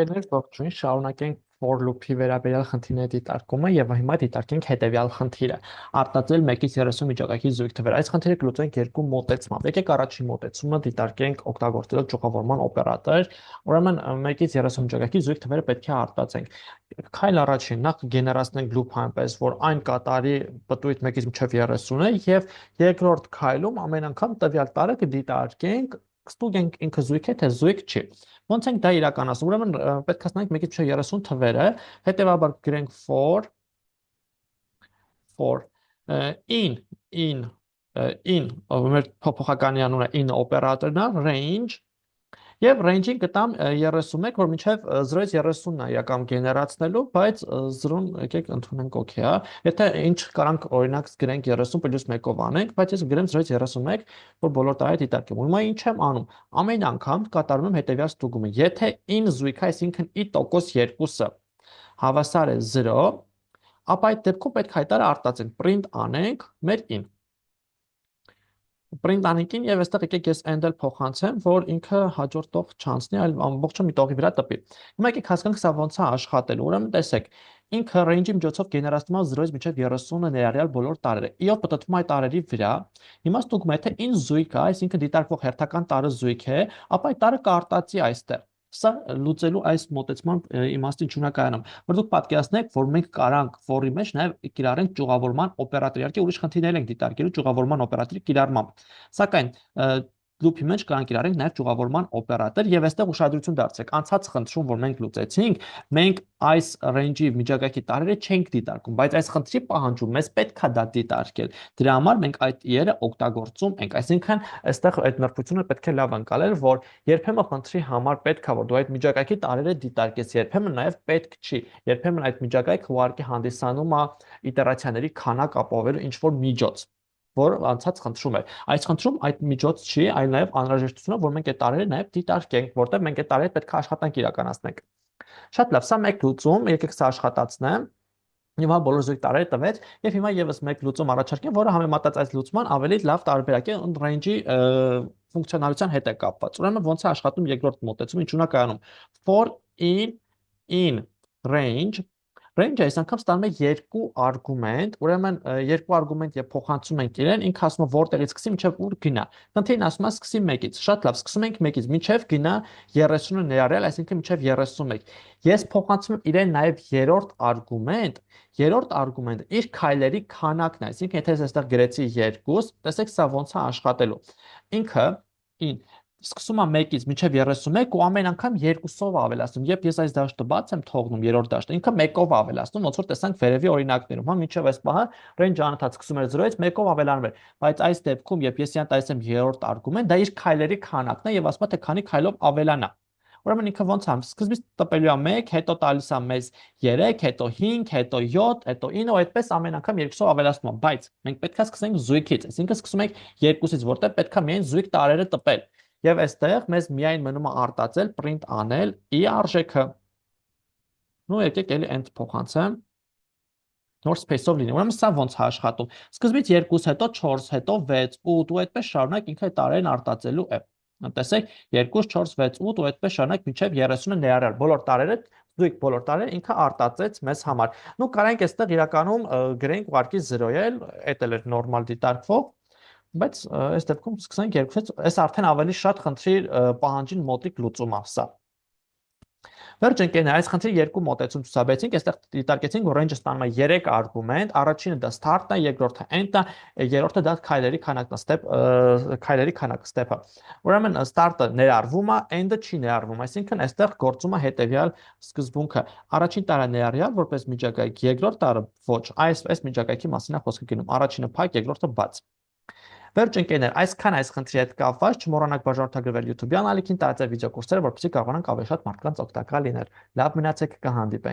Ընկերներ ողջույն, շարունակենք for loop-ի վերաբերյալ խնդիրների դիտարկումը եւ հիմա դիտարկենք հետեւյալ խնդիրը։ Արտածել 1-ից 30 միջակայքի զույգ թվեր։ Այս խնդիրը կլուծենք երկու մոտեցմամբ։ Եկեք առաջին մոտեցումը դիտարկենք օգտագործելով ճյուղավորման օպերատոր։ Ուրեմն 1-ից 30 միջակայքի զույգ թվերը պետք է արտածենք։ Քայլ առաջին նախ գեներացնենք loop այնպես, որ այն կատարի պտույտ 1-ից մինչև 30-ը եւ երկրորդ քայլում ամեն անգամ տվյալ տարը կդիտարկենք ստուգենք ինքը զույգ է թե զույգ չի։ Ոնց ենք դա իրականացնում։ Ուրեմն պետք է հասնենք 1-ից 30 թվերը, հետեւաբար գրենք for in մեր փոփոխականի անունը in օպերատորն է range եւ range-ին կտամ 31, որ մինչեւ 0-ից 30-ն է իրական գեներացնելու, բայց 0-ն եկեք ընդունենք OK, հա։ Եթե ինչ կարանք օրինակ գրենք 30 + 1-ով անենք, բայց ես գրեմ 0-ից 31, որ բոլոր տարերը դիտարկեմ։ Հիմա ինչ եմ անում։ Ամեն անգամ կատարում եմ հետեւյալ ստուգումը։ Եթե in զույգը, այսինքն i տոկոս 2-ը հավասար է 0, ապա այդ դեպքում պետք է հայտարարը արտածենք, print անենք մեր in։ Print անիկին եւ այստեղ եկեք ես end-ել փոխանցեմ, որ ինքը հաջորդ տող չանցնի, այլ ամբողջը մի տողի վրա տպի։ Հիմա եկեք հասկանանք սա ոնց է աշխատելու։ Ուրեմն տեսեք, ինքը range-ի միջոցով գեներացնում է 0-ից մինչև 30-ը ներառյալ բոլոր տարերը։ I-ով պատտվում է այդ տարերի վրա։ Հիմա ստուգում է թե in զույգ է, այսինքն դիտարկվող հերթական տարը զույգ է, ապա այդ տարը կարտածի այստեղ։ Սա լուծելու այս մոտեցման իմաստին չունակայանում, որ դուք պատկերացնեք, որ մենք կարանք for-ի մեջ նաև կիրառենք ճյուղավորման օպերատոր, իհարկե ուրիշ խնդիրներ ենք դիտարկելու ճյուղավորման օպերատորի կիրառմամբ։ Սակայն loop-ի մեջ կարող կիրառենք նաև ճյուղավորման օպերատոր եւ այստեղ ուշադրություն դարձրեք։ Անցած խնդրում, որ մենք լուծեցինք, մենք այս range-ի միջակայքի տարերը չենք դիտարկում, բայց այս խնդրի պահանջում մեզ պետքա դա դիտարկել։ Դրա համար մենք այդ իերը օգտագործում ենք, այսինքն այստեղ այդ նրբությունը պետք է լավ անցնել, որ երբեմն խնդրի համար պետքա որ դու այդ միջակայքի տարերը դիտարկես, երբեմն նաև պետք չի։ Երբեմն այդ միջակայքը ուղղակի հանդիսանում է իտերացիաների քանակ ապահովելու ինչ որ միջոց, որ անցած խնդրում է։ Այս խնդրում այդ միջոց չի, այլ նաև անհրաժեշտությունը, որ մենք այդ տարերը նաև դիտարկենք, որտեղ մենք այդ տարերը պետք է աշխատանք իրականացնենք։ Շատ լավ, սա մեկ լուծում, եկեք սա աշխատացնեմ։ Հիմա բոլոր զույգ տարերը տվեց, եւ հիմա եւս մեկ լուծում առաջարկեմ, որը համեմատած այս լուծման ավելի լավ տարբերակ է range-ի ֆունկցիոնալության հետ է կապված։ Ուրեմն ոնց է աշխատում երկրորդ մոտեցումը, ինչ ունա կայանում։ For in range Range-ը այս անգամ ստանում է երկու արգումենտ, ուրեմն երկու արգումենտ եւ փոխանցում ենք իրեն, ինքը ասում է որտեղից սկսի մինչեւ ուր գնա։ Խնդիրն ասում է սկսի 1-ից։ Շատ լավ, սկսում ենք 1-ից մինչեւ գնա 30-ը ներառյալ, այսինքն մինչեւ 31։ Ես փոխանցում եմ իրեն նաեւ երրորդ արգումենտը իր քայլերի քանակն է, այսինքն եթե ես այստեղ գրեցի 2, տեսեք սա ոնց է աշխատելու։ Ինքը սկսում է 1-ից մինչև 31 ու ամեն անգամ 2-ով ավելացնում։ Երբ ես այս դաշտը բաց եմ թողնում, երրորդ դաշտը, ինքը 1-ով ավելացնում, ոնց որ տեսանք վերևի օրինակներում, հա, մինչև այս պահը range-ը անընդհատ սկսում էր 0-ից 1-ով ավելանում էր, բայց այս դեպքում, երբ ես իրան տալիս եմ երրորդ արգումենտ, դա իր քայլերի քանակն է եւ ասում է թե քանի քայլով ավելանա։ Ուրեմն ինքը ոնց է, սկզբից տպելու է 1, հետո տալիս է մեզ 3, հետո 5, հետո 7, հետո 9 ու այդպես ամեն անգամ 2-ով ավելացնում է, բայց մենք պետքա սկսենք զույգից, այսինքն սկսում ենք 2-ից, որտեղ պետքա միայն զույգ տարերը տպել։ Եվ այստեղ մեզ միայն մնում է արտածել, print անել i արժեքը։ Ну եկեք էլի end փոխանցեմ։ Նոր space-ով լինի։ Ուրեմն սա ոնց է աշխատում։ Սկզբից 2, հետո 4, հետո 6, 8 ու այդպես շարունակ ինքը տարերն արտածելու է։ Տեսեք 2, 4, 6, 8 ու այդպես շարունակ մինչև 30-ը ներառյալ բոլոր տարերը, զույգ բոլոր տարերը ինքը արտածեց մեզ համար։ Ну կարանք այստեղ իրականում գրենք ուղղակի 0-ել, էդ էլ է նորմալ դիտարկվող։ Բայց այս դեպքում սկսենք 2-ից, այս արդեն ավելի շատ խնդրի պահանջին մոտիկ լուծում է սա։ Վերջ ընկերներ, այս խնդրի երկու մոտեցում ցուցաբերեցինք, այստեղ դիտարկեցինք, որ range-ը ստանում է 3 արգումենտ, առաջինը դա start-ն է, երկրորդը end-ը, երրորդը դա քայլերի քանակն է, քայլերի քանակը step-ը։ Ուրեմն start-ը ներառվում է, end-ը չի ներառվում, այսինքն այստեղ գործում է հետեւյալ սկզբունքը։ Առաջին տարը ներառյալ որպես միջակայք, երկրորդ տարը ոչ, այս միջակայքի մասին է խոսքը գնում։ Առաջինը փակ, երկրորդը բաց։ Վերջ ընկերներ, այսքան այս խնդրի հետ կապված չմոռանաք բաժանորդագրվել YouTube-յան ալիքին, տարածել վիդեոկուրսերը, որպեսզի կարողանանք ավելի շատ մարդկանց օգտակար լինել։ Լավ մնացեք, կհանդիպենք։